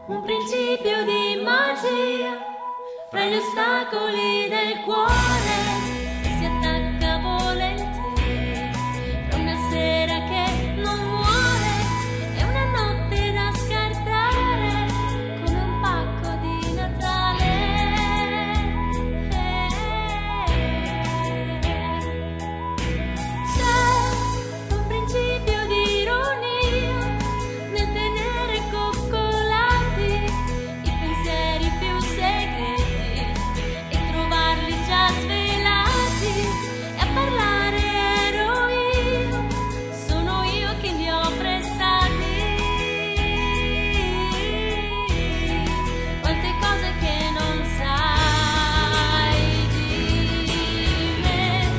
Un principio di magia fra gli ostacoli del cuore si attacca volentieri fra una sera che non muore e una notte da scartare come un pacco di Natale. C'è un principio di ironia nel tenere coccolati i pensieri più segreti e trovarli già svelati, e a parlare ero io, sono io che li ho prestati. Quante cose che non sai di me,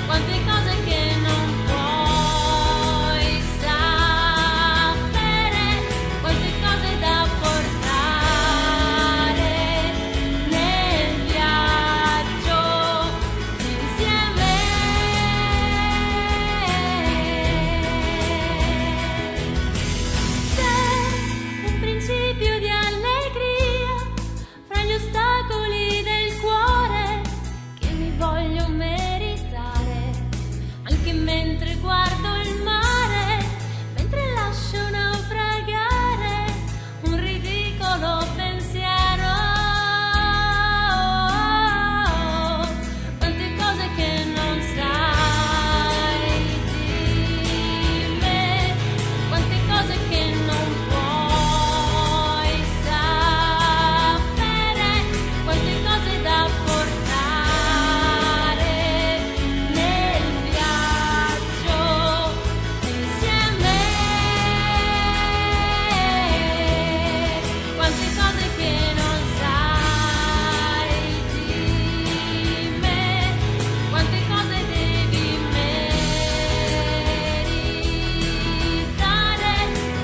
quante cose che non puoi sapere, quante cose da portare nel viaggio insieme. C'è un principio di allegria fra gli ostacoli del cuore che mi voglio meritare, anche mentre guardo il mare, mentre lascio naufragare un ridicolo pensiero. Quante cose che non sai di me, quante cose che non puoi sapere, quante cose da portare nel viaggio insieme. Quante cose che non sai di me, quante cose devi meritare,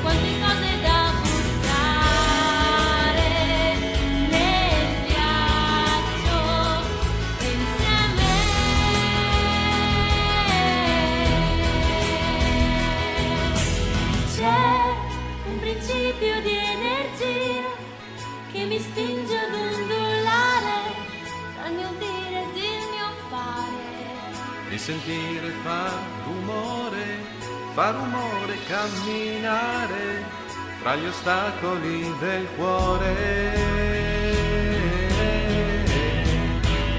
quante cose da buttare nel viaggio insieme. C'è un principio di energia che mi spinge ad ondulare tra il mio dire ed il mio fare. Di sentire fa rumore camminare fra gli ostacoli del cuore.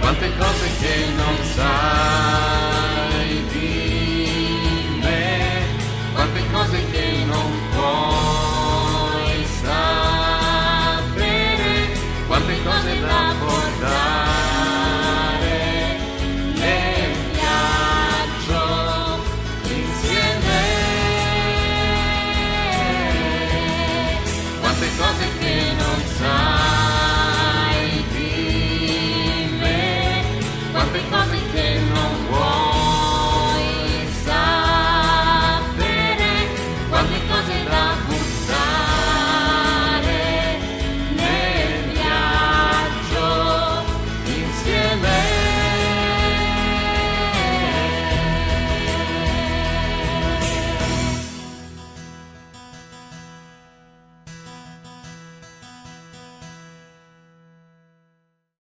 Quante cose che non sai